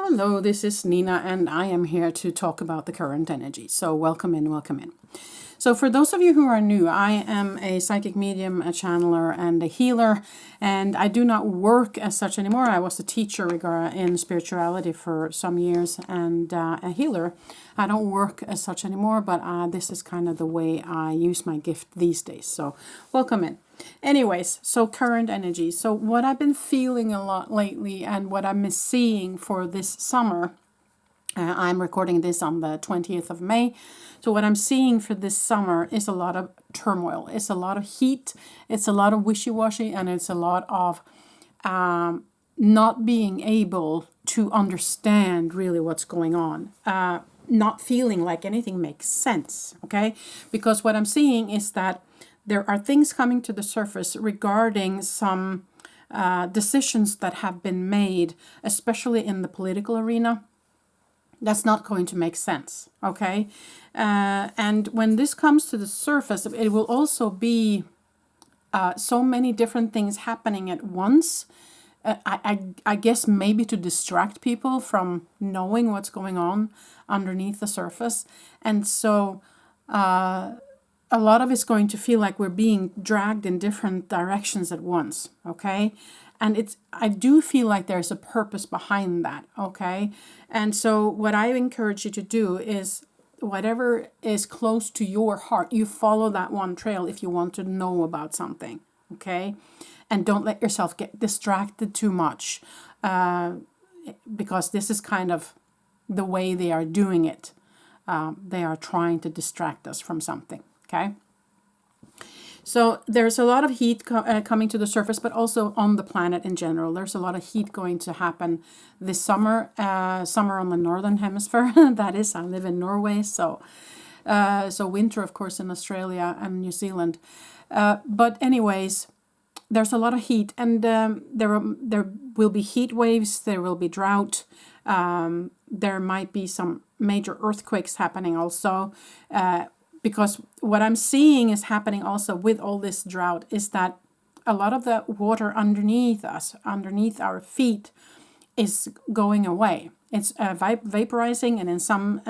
Hello, this is Nina, and I am here to talk about the current energy. So welcome in, welcome in. So for those of you who are new, I am a psychic medium, a channeler, and a healer, and I do not work as such anymore. I was a teacher in spirituality for some years and a healer. I don't work as such anymore, but this is kind of the way I use my gift these days. So welcome in. Anyways, so current energy. So what I've been feeling a lot lately and what I'm seeing for this summer, I'm recording this on the 20th of May. So what I'm seeing for this summer is a lot of turmoil. It's a lot of heat. It's a lot of wishy-washy, and it's a lot of not being able to understand really what's going on. Not feeling like anything makes sense, okay? Because what I'm seeing is that there are things coming to the surface regarding some decisions that have been made, especially in the political arena. That's not going to make sense, okay? And when this comes to the surface, it will also be so many different things happening at once. I guess maybe to distract people from knowing what's going on underneath the surface. And so a lot of it's going to feel like we're being dragged in different directions at once, okay? And I do feel like there's a purpose behind that, okay? And so what I encourage you to do is whatever is close to your heart, you follow that one trail if you want to know about something, okay? And don't let yourself get distracted too much because this is kind of the way they are doing it. They are trying to distract us from something, okay? So there's a lot of heat coming to the surface, but also on the planet in general. There's a lot of heat going to happen this summer, summer on the northern hemisphere. That is, I live in Norway, so winter, of course, in Australia and New Zealand. But anyways, there's a lot of heat, and there will be heat waves. There will be drought. There might be some major earthquakes happening also. Because what I'm seeing is happening also with all this drought is that a lot of the water underneath us, underneath our feet, is going away. It's vaporizing, and in some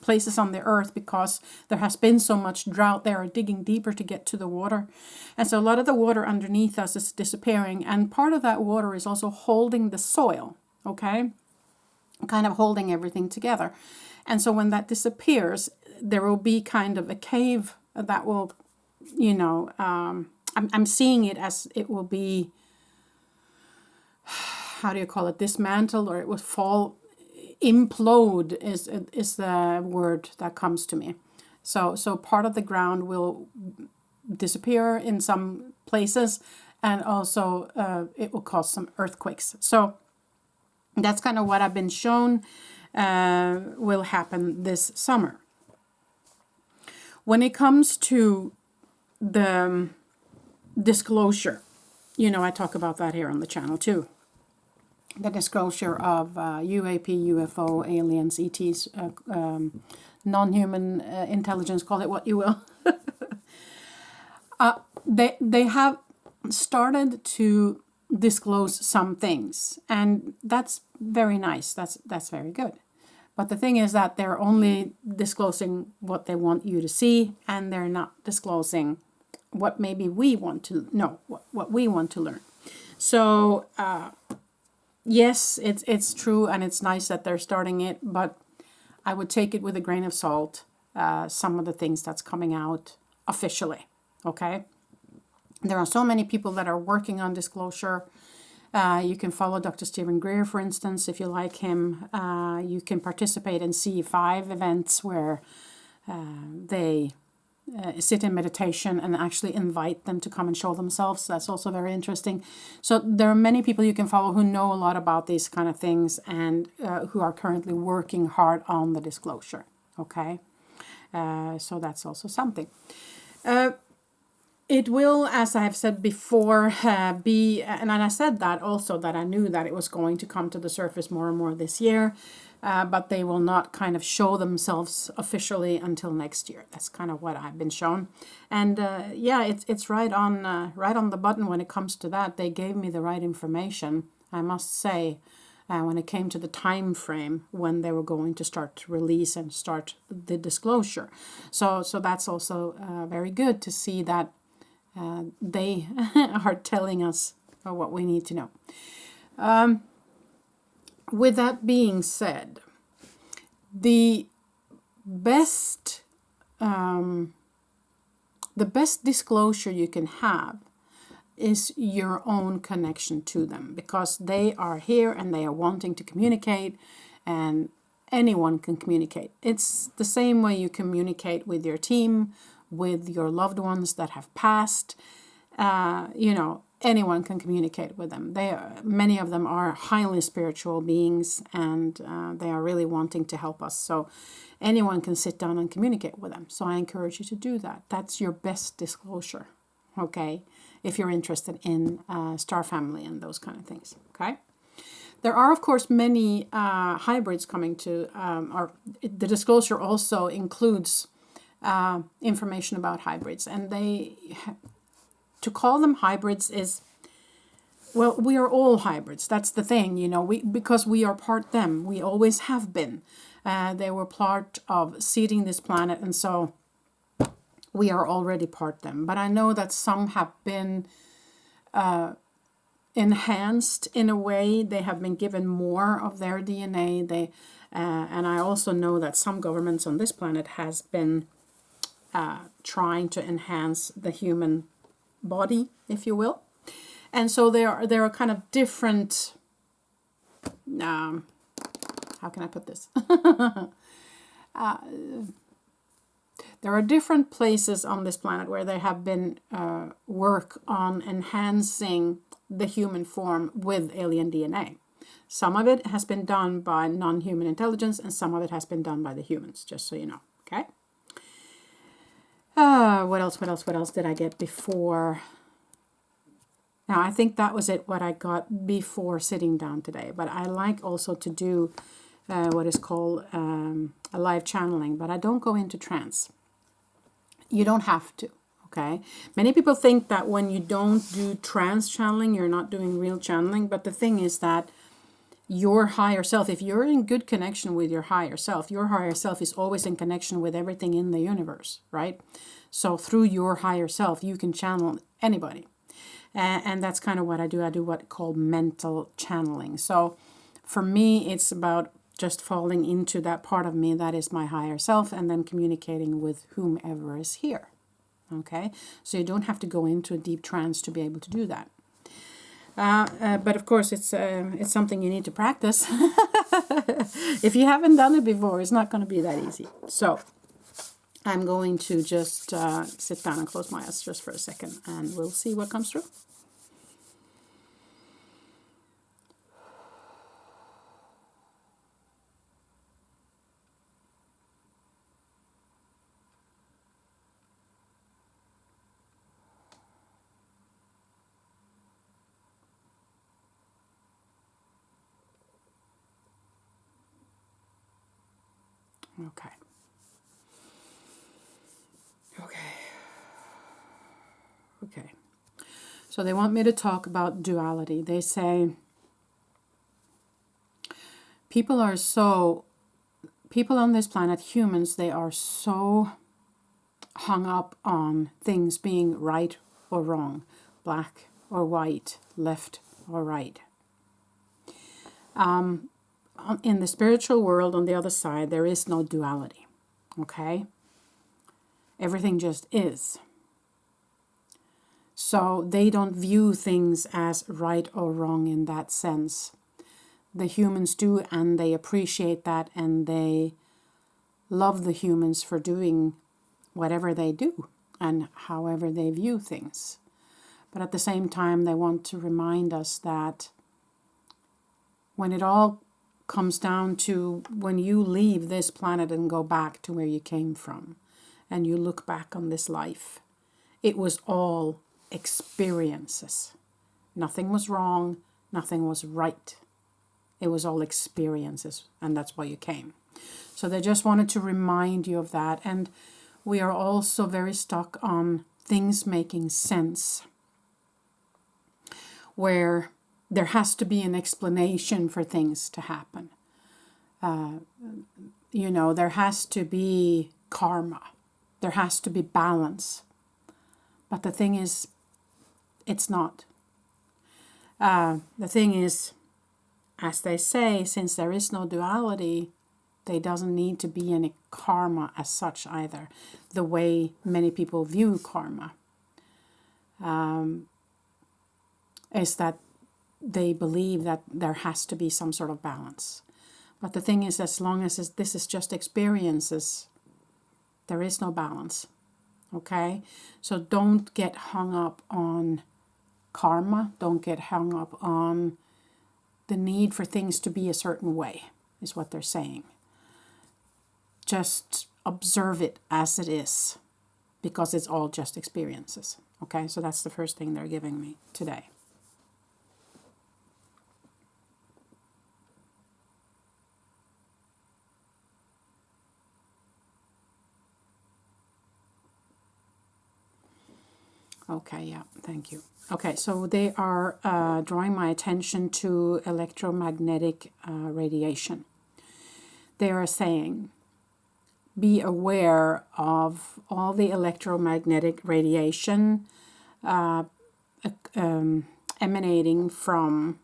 places on the earth, because there has been so much drought, they are digging deeper to get to the water. And so a lot of the water underneath us is disappearing, and part of that water is also holding the soil, okay? Kind of holding everything together. And so when that disappears, there will be kind of a cave that will, I'm seeing it as it will be, how do you call it, dismantled, or it will fall, implode is the word that comes to me. So part of the ground will disappear in some places, and also it will cause some earthquakes. So that's kind of what I've been shown will happen this summer. When it comes to the disclosure, I talk about that here on the channel too. The disclosure of UAP, UFO, aliens, ETs, non-human intelligence, call it what you will. They have started to disclose some things, and that's very nice. That's very good. But the thing is that they're only disclosing what they want you to see, and they're not disclosing what maybe we want to know, what we want to learn. So yes, it's true, and it's nice that they're starting it, but I would take it with a grain of salt, some of the things that's coming out officially, okay? There are so many people that are working on disclosure. You can follow Dr. Stephen Greer, for instance, if you like him. You can participate in C5 events where they sit in meditation and actually invite them to come and show themselves. That's also very interesting. So there are many people you can follow who know a lot about these kind of things and who are currently working hard on the disclosure. Okay, so that's also something. It will, as I have said before, be, and I said that also, that I knew that it was going to come to the surface more and more this year, but they will not kind of show themselves officially until next year. That's kind of what I've been shown. And yeah, it's right on the button when it comes to that. They gave me the right information, I must say. when it came to the time frame when they were going to start to release and start the disclosure. So that's also very good to see that they are telling us what we need to know. With that being said, the best disclosure you can have is your own connection to them, because they are here and they are wanting to communicate, and anyone can communicate. It's the same way you communicate with your team, with your loved ones that have passed. Anyone can communicate with them. Many of them are highly spiritual beings, and they are really wanting to help us. So anyone can sit down and communicate with them. So I encourage you to do that. That's your best disclosure, okay? If you're interested in star family and those kind of things, okay? There are, of course, many hybrids coming to, or the disclosure also includes information about hybrids. And to call them hybrids is, well, we are all hybrids. That's the thing, because we are part them. We always have been. They were part of seeding this planet, and so we are already part them. But I know that some have been enhanced in a way. They have been given more of their DNA. And I also know that some governments on this planet has been trying to enhance the human body, if you will. And so there are kind of different, how can I put this? There are different places on this planet where there have been work on enhancing the human form with alien DNA. Some of it has been done by non-human intelligence, and some of it has been done by the humans, just so you know, okay? What else did I get before? Now, I think that was what I got before sitting down today. But I like also to do what is called a live channeling, but I don't go into trance. You don't have to, okay? Many people think that when you don't do trance channeling, you're not doing real channeling. But the thing is that your higher self, if you're in good connection with your higher self is always in connection with everything in the universe, right? So through your higher self, you can channel anybody. And that's kind of what I do. I do what called mental channeling. So for me, it's about just falling into that part of me that is my higher self, and then communicating with whomever is here. Okay, so you don't have to go into a deep trance to be able to do that. But of course, it's something you need to practice. If you haven't done it before, it's not going to be that easy. So I'm going to just sit down and close my eyes just for a second, and we'll see what comes through. Okay. So they want me to talk about duality. They say people on this planet, humans, they are so hung up on things being right or wrong, black or white, left or right. In the spiritual world, on the other side, there is no duality, okay? Everything just is. So they don't view things as right or wrong in that sense. The humans do, and they appreciate that, and they love the humans for doing whatever they do and however they view things. But at the same time, they want to remind us that when it all comes down to when you leave this planet and go back to where you came from, and you look back on this life, it was all experiences. Nothing was wrong, nothing was right. It was all experiences, and that's why you came. So they just wanted to remind you of that. And we are also very stuck on things making sense, where there has to be an explanation for things to happen. There has to be karma. There has to be balance. But the thing is, it's not. The thing is, as they say, since there is no duality, there doesn't need to be any karma as such either, the way many people view karma. Is that they believe that there has to be some sort of balance. But the thing is, as long as this is just experiences, there is no balance. Okay? So don't get hung up on karma. Don't get hung up on the need for things to be a certain way, is what they're saying. Just observe it as it is, because it's all just experiences. Okay? So that's the first thing they're giving me today. Okay, yeah, thank you. Okay, so they are drawing my attention to electromagnetic radiation. They are saying, be aware of all the electromagnetic radiation emanating from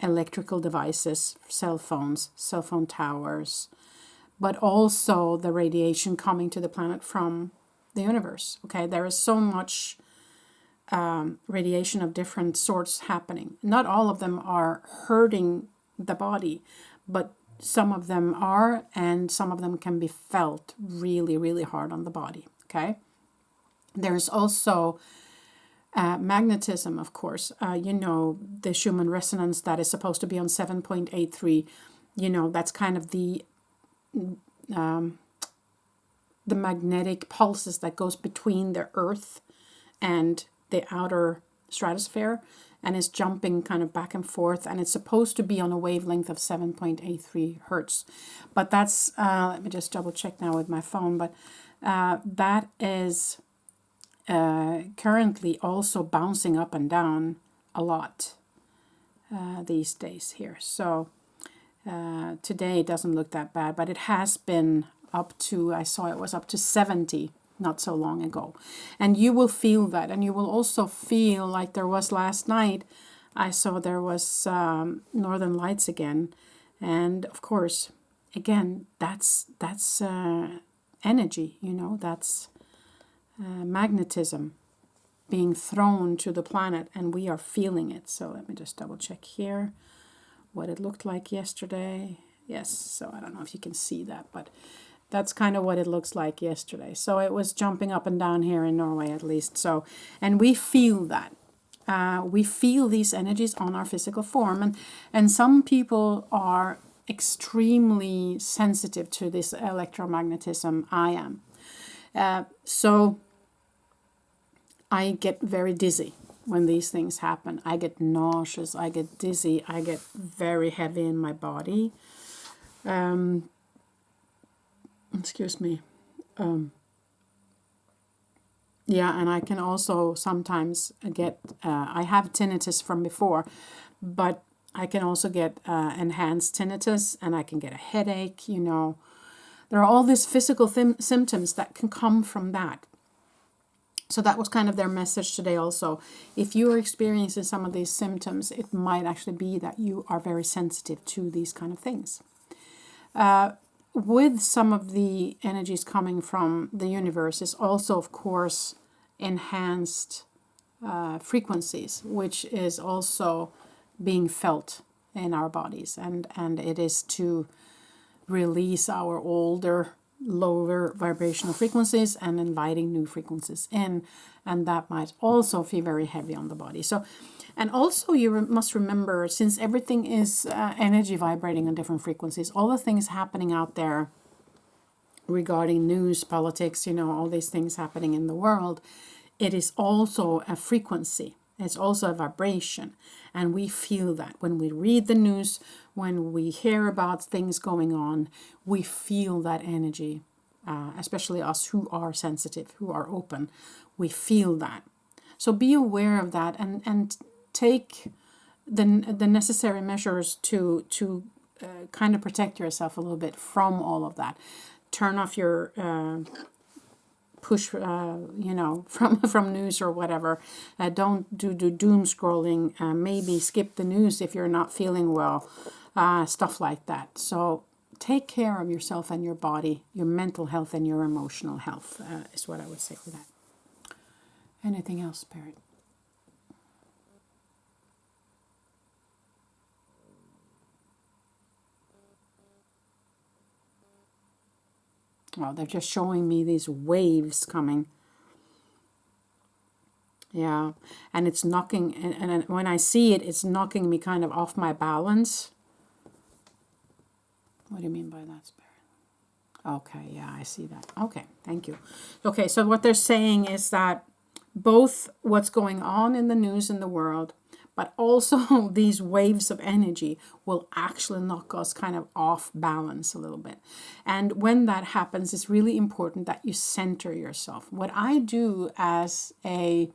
electrical devices, cell phones, cell phone towers, but also the radiation coming to the planet from the universe. Okay, there is so much radiation of different sorts happening. Not all of them are hurting the body, but some of them are, and some of them can be felt really, really hard on the body. Okay, there's also magnetism, of course. The Schumann resonance that is supposed to be on 7.83. That's kind of the magnetic pulses that goes between the Earth and the outer stratosphere, and is jumping kind of back and forth, and it's supposed to be on a wavelength of 7.83 hertz. But that's, let me just double check now with my phone, but that is currently also bouncing up and down a lot these days here. So today it doesn't look that bad, but it has been up to, I saw it was up to 70 not so long ago. And you will feel that, and you will also feel like there was last night. I saw there was Northern Lights again, and of course, again, that's energy. That's magnetism being thrown to the planet, and we are feeling it. So let me just double check here what it looked like yesterday. Yes, so I don't know if you can see that, but that's kind of what it looks like yesterday. So it was jumping up and down here in Norway, at least. So, and we feel that. We feel these energies on our physical form. And some people are extremely sensitive to this electromagnetism. I am. So I get very dizzy when these things happen. I get nauseous. I get dizzy. I get very heavy in my body. Excuse me. Yeah, and I can also sometimes get, I have tinnitus from before, but I can also get enhanced tinnitus, and I can get a headache, There are all these physical symptoms that can come from that. So that was kind of their message today also. If you are experiencing some of these symptoms, it might actually be that you are very sensitive to these kind of things. With some of the energies coming from the universe is also, of course, enhanced frequencies, which is also being felt in our bodies. And it is to release our older, lower vibrational frequencies and inviting new frequencies in. And that might also feel very heavy on the body. So, and also you must remember, since everything is energy vibrating on different frequencies, all the things happening out there regarding news, politics, all these things happening in the world, it is also a frequency. It's also a vibration. And we feel that when we read the news, when we hear about things going on, we feel that energy, especially us who are sensitive, who are open, we feel that. So be aware of that and take the necessary measures to kind of protect yourself a little bit from all of that. Turn off your push, from news or whatever. Don't do doom scrolling. Maybe skip the news if you're not feeling well. Stuff like that. So take care of yourself and your body, your mental health and your emotional health is what I would say with that. Anything else, Spirit? Well, they're just showing me these waves coming. Yeah, and it's knocking, and when I see it, it's knocking me kind of off my balance. What do you mean by that, Spirit? Okay, yeah, I see that. Okay, thank you. Okay, so what they're saying is that both what's going on in the news in the world, but also these waves of energy will actually knock us kind of off balance a little bit. And when that happens, it's really important that you center yourself. What I do as a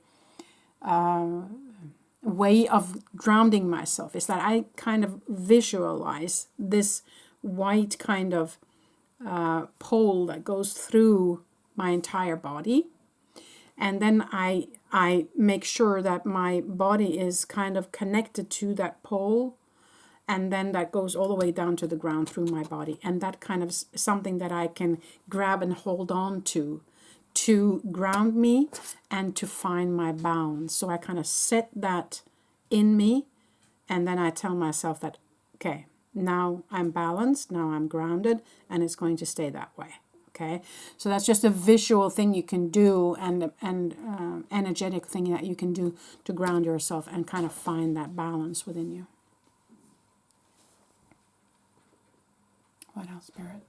way of grounding myself is that I kind of visualize this white kind of pole that goes through my entire body. And then I make sure that my body is kind of connected to that pole, and then that goes all the way down to the ground through my body. And that kind of something that I can grab and hold on to ground me and to find my balance. So I kind of set that in me, and then I tell myself that, okay, now I'm balanced, now I'm grounded, and it's going to stay that way. Okay, so that's just a visual thing you can do, and energetic thing that you can do to ground yourself and kind of find that balance within you. What else, Spirit?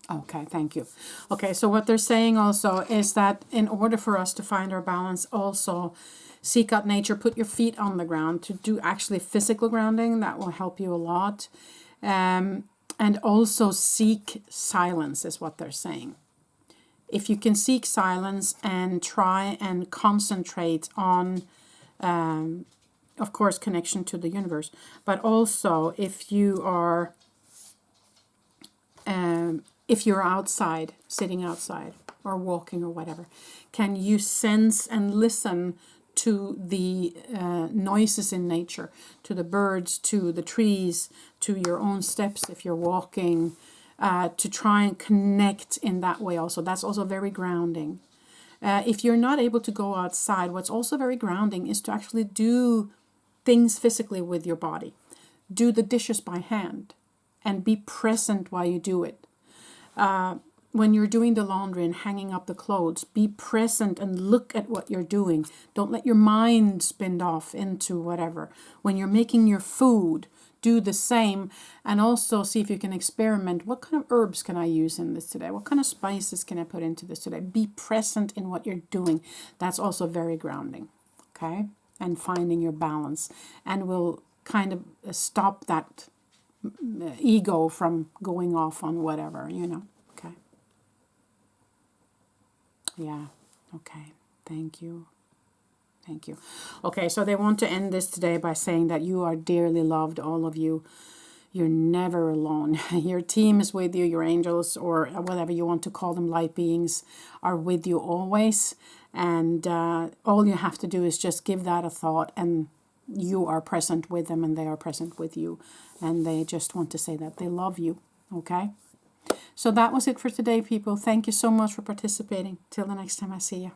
Okay, thank you. Okay, so what they're saying also is that in order for us to find our balance, also seek out nature, put your feet on the ground to do actually physical grounding. That will help you a lot. And also seek silence is what they're saying. If you can seek silence and try and concentrate on, of course, connection to the universe, but also if you are outside, sitting outside or walking or whatever, can you sense and listen to the noises in nature, to the birds, to the trees, to your own steps if you're walking, to try and connect in that way also. That's also very grounding. If you're not able to go outside, what's also very grounding is to actually do things physically with your body. Do the dishes by hand and be present while you do it. When you're doing the laundry and hanging up the clothes, be present and look at what you're doing. Don't let your mind spin off into whatever. When you're making your food, do the same, and also see if you can experiment. What kind of herbs can I use in this today? What kind of spices can I put into this today? Be present in what you're doing. That's also very grounding, okay? And finding your balance, and will kind of stop that ego from going off on whatever, okay. Yeah, okay, thank you. Okay, so they want to end this today by saying that you are dearly loved, all of you. You're never alone. Your team is with you, your angels, or whatever you want to call them, light beings, are with you always. And all you have to do is just give that a thought, and you are present with them and they are present with you. And they just want to say that they love you, okay? So that was it for today, people. Thank you so much for participating. Till the next time I see you.